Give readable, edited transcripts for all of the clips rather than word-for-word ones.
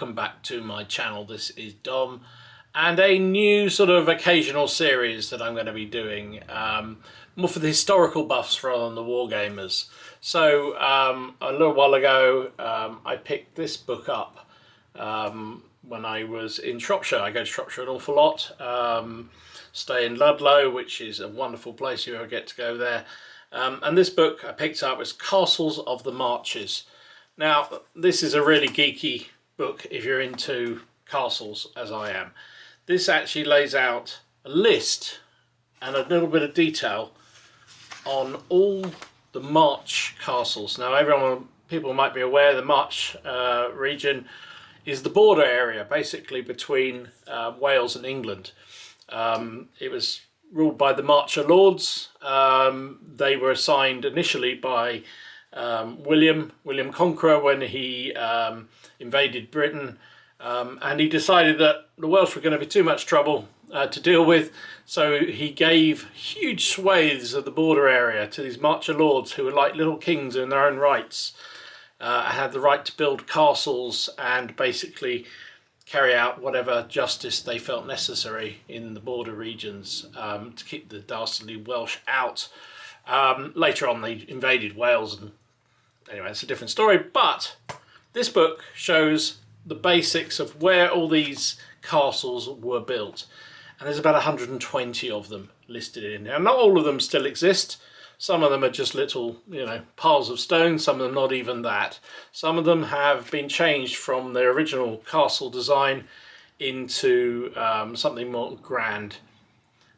welcome back to my channel. This is Dom, and a new sort of occasional series that I'm going to be doing, more for the historical buffs rather than the wargamers. So a little while ago I picked this book up when I was in Shropshire. I go to Shropshire an awful lot, stay in Ludlow, which is a wonderful place if you ever get to go there. And this book I picked up was Castles of the Marches. Now, this is a really geeky book if you're into castles, as I am. This actually lays out a list and a little bit of detail on all the March castles. Now, people might be aware the March region is the border area, basically between Wales and England. It was ruled by the Marcher Lords. They were assigned initially by William Conqueror when he invaded Britain, and he decided that the Welsh were going to be too much trouble to deal with, so he gave huge swathes of the border area to these Marcher Lords who were like little kings in their own rights, had the right to build castles and basically carry out whatever justice they felt necessary in the border regions to keep the dastardly Welsh out. Later on they invaded Wales, and anyway, it's a different story. But this book shows the basics of where all these castles were built, and there's about 120 of them listed in here. Not all of them still exist. Some of them are just little, piles of stone. Some of them not even that. Some of them have been changed from their original castle design into something more grand.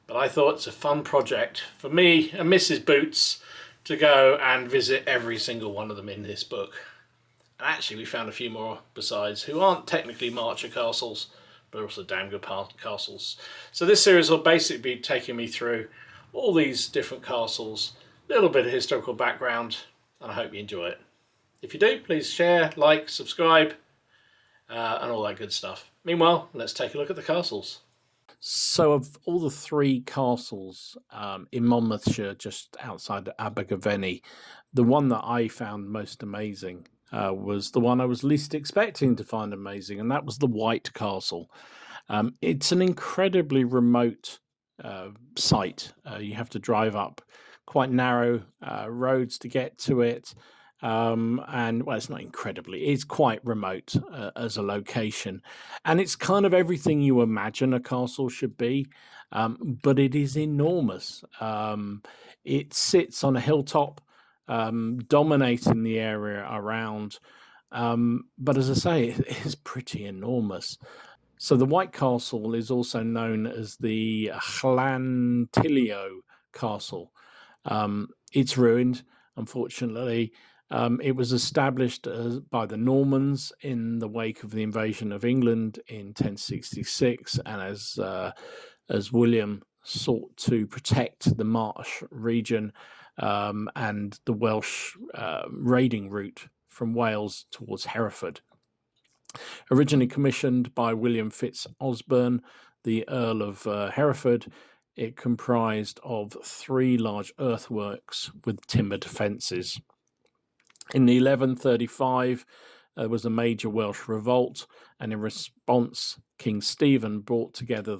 But I thought it's a fun project for me and Mrs. Boots to go and visit every single one of them in this book. And actually we found a few more besides who aren't technically Marcher castles, but also damn good castles. So this series will basically be taking me through all these different castles, a little bit of historical background, and I hope you enjoy it. If you do, please share, like, subscribe, and all that good stuff. Meanwhile, let's take a look at the castles. So of all the three castles in Monmouthshire, just outside Abergavenny, the one that I found most amazing was the one I was least expecting to find amazing, and that was the White Castle. It's an incredibly remote site. You have to drive up quite narrow roads to get to it. And well, it's not incredibly, it's quite remote as a location, and it's kind of everything you imagine a castle should be, but it is enormous. It sits on a hilltop, dominating the area around, but as I say, it is pretty enormous. So the White Castle is also known as the Llantilio Castle. It's ruined, unfortunately. It was established by the Normans in the wake of the invasion of England in 1066, and as William sought to protect the March region and the Welsh raiding route from Wales towards Hereford. Originally commissioned by William Fitz-Osbern, the Earl of Hereford, it comprised of 3 large earthworks with timber defences. In 1135, there was a major Welsh revolt, and in response, King Stephen brought together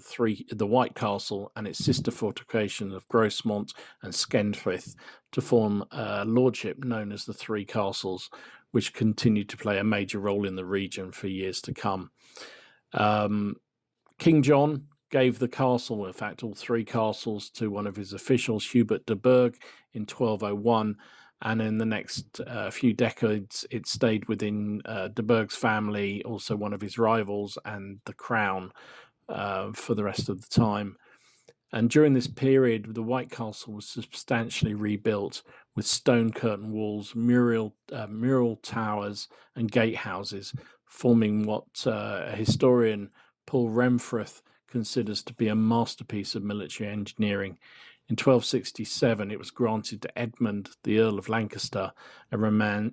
the White Castle and its sister fortifications of Grosmont and Skenfrith to form a lordship known as the Three Castles, which continued to play a major role in the region for years to come. King John gave the castle, in fact all 3 castles, to one of his officials, Hubert de Burgh, in 1201, and in the next few decades it stayed within de Burgh's family, also one of his rivals, and the crown for the rest of the time. And during this period, the White Castle was substantially rebuilt with stone curtain walls, mural towers and gatehouses, forming what historian Paul Remfrith considers to be a masterpiece of military engineering. In 1267, it was granted to Edmund, the Earl of Lancaster, and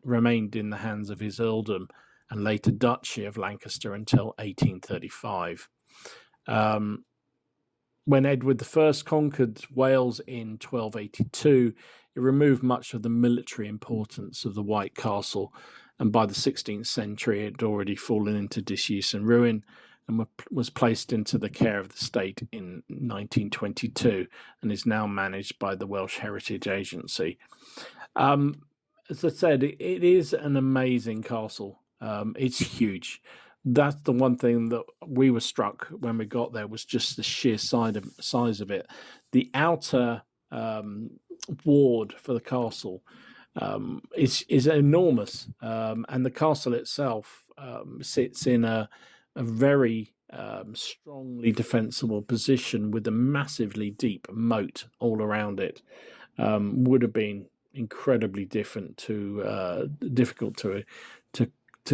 remained in the hands of his earldom and later Duchy of Lancaster until 1835. When Edward I conquered Wales in 1282, it removed much of the military importance of the White Castle, and by the 16th century it had already fallen into disuse and ruin, and was placed into the care of the state in 1922, and is now managed by the Welsh Heritage Agency. As I said, it is an amazing castle. It's huge. That's the one thing that we were struck when we got there, was just the sheer size of it. The outer ward for the castle is enormous, and the castle itself sits in a very strongly defensible position with a massively deep moat all around it. Would have been incredibly difficult to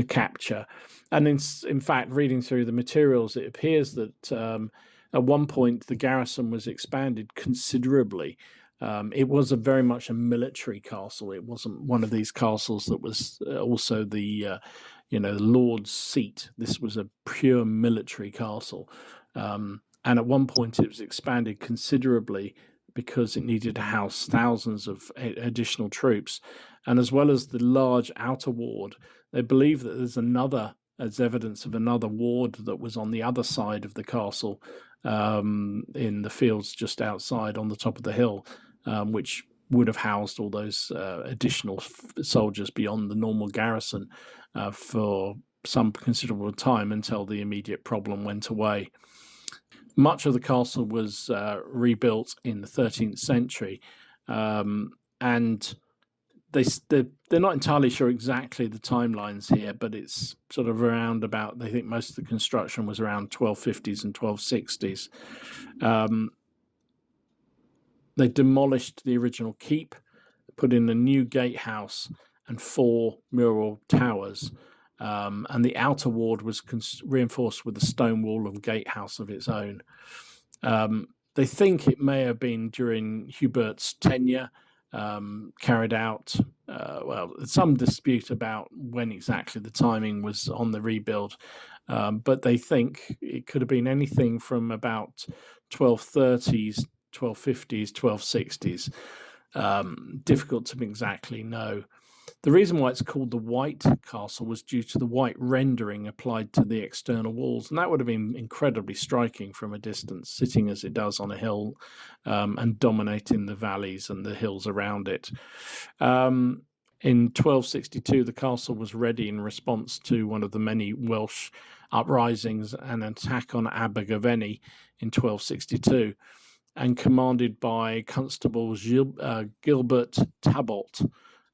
capture. And in fact, reading through the materials, it appears that at one point the garrison was expanded considerably. It was very much a military castle. It wasn't one of these castles that was also the Lord's seat. This was a pure military castle. And at one point it was expanded considerably because it needed to house thousands of additional troops. And as well as the large outer ward, they believe that there's evidence of another ward that was on the other side of the castle, in the fields just outside on the top of the hill, which would have housed all those additional soldiers beyond the normal garrison for some considerable time until the immediate problem went away. Much of the castle was rebuilt in the 13th century, and they're not entirely sure exactly the timelines here, but it's sort of around about, they think most of the construction was around 1250s and 1260s. They demolished the original keep, put in a new gatehouse and 4 mural towers, and the outer ward was reinforced with a stone wall and gatehouse of its own. They think it may have been during Hubert's tenure, carried out, some dispute about when exactly the timing was on the rebuild, but they think it could have been anything from about 1230s, 1250s, 1260s. Difficult to exactly know. The reason why it's called the White Castle was due to the white rendering applied to the external walls, and that would have been incredibly striking from a distance, sitting as it does on a hill, and dominating the valleys and the hills around it. In 1262, the castle was ready in response to one of the many Welsh uprisings and an attack on Abergavenny in 1262, and commanded by Constable Gilbert Talbot.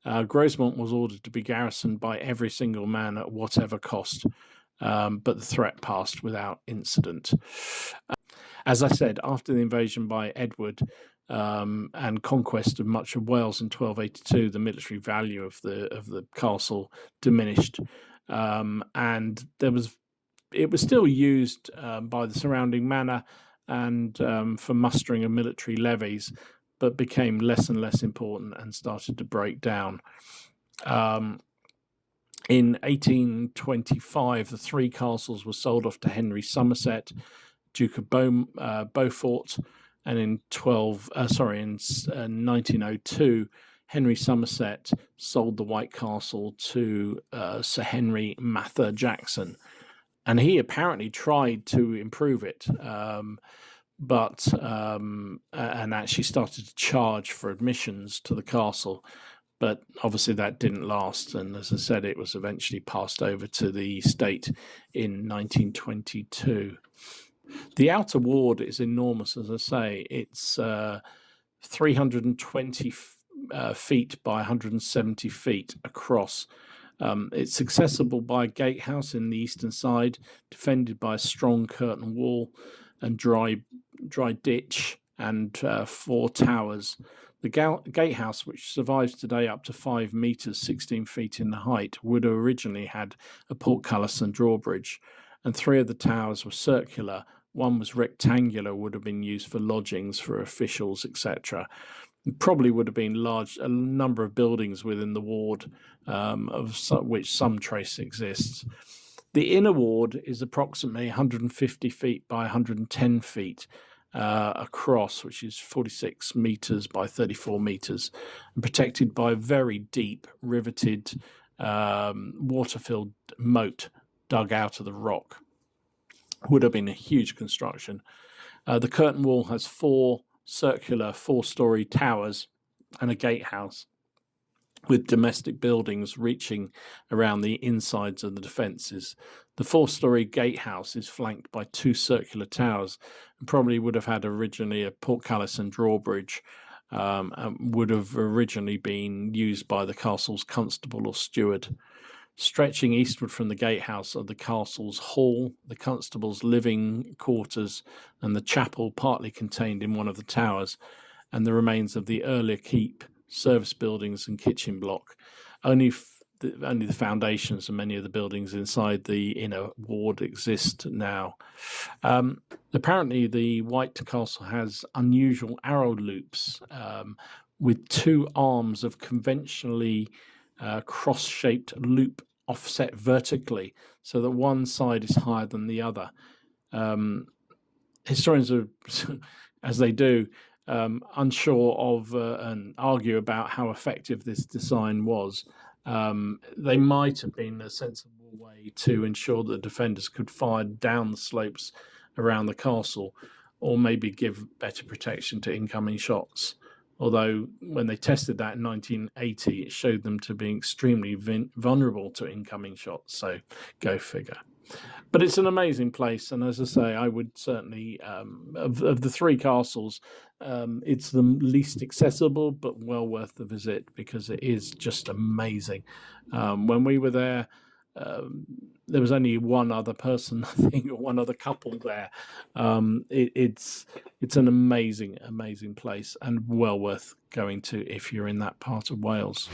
Grosmont was ordered to be garrisoned by every single man at whatever cost, but the threat passed without incident. As I said, after the invasion by Edward and conquest of much of Wales in 1282, the military value of the castle diminished, and it was still used by the surrounding manor and for mustering of military levies, but became less and less important and started to break down. In 1825, the 3 castles were sold off to Henry Somerset, Duke of Beaufort, and in 1902, Henry Somerset sold the White Castle to Sir Henry Mather Jackson, and he apparently tried to improve it, and actually started to charge for admissions to the castle, but obviously that didn't last, and as I said, it was eventually passed over to the state in 1922. The outer ward is enormous, as I say. It's 320 feet by 170 feet across. It's accessible by a gatehouse in the eastern side, defended by a strong curtain wall and dry ditch, and 4 towers. The gatehouse, which survives today up to 5 meters, 16 feet in the height, would have originally had a portcullis and drawbridge, and 3 of the towers were circular. One was rectangular, would have been used for lodgings for officials, etc. Probably would have been a number of buildings within the ward, of which some trace exists. The inner ward is approximately 150 feet by 110 feet across, which is 46 meters by 34 meters, and protected by very deep riveted water-filled moat dug out of the rock. Would have been a huge construction. The curtain wall has 4 circular 4-story towers and a gatehouse, with domestic buildings reaching around the insides of the defences. The 4-story gatehouse is flanked by 2 circular towers, and probably would have had originally a portcullis and drawbridge, and would have originally been used by the castle's constable or steward. Stretching eastward from the gatehouse are the castle's hall, the constable's living quarters, and the chapel partly contained in one of the towers, and the remains of the earlier keep, service buildings and kitchen block. Only the foundations of many of the buildings inside the inner ward exist now. Apparently, the White Castle has unusual arrow loops with 2 arms of conventionally cross-shaped loop offset vertically, so that one side is higher than the other. Historians are, as they do, unsure of and argue about how effective this design was. They might have been a sensible way to ensure that defenders could fire down the slopes around the castle, or maybe give better protection to incoming shots. Although when they tested that in 1980, it showed them to be extremely vulnerable to incoming shots. So go figure. But it's an amazing place, and as I say, I would certainly, of the 3 castles, it's the least accessible, but well worth the visit, because it is just amazing. When we were there, there was only one other person, I think, or one other couple there. It's an amazing place, and well worth going to if you're in that part of Wales.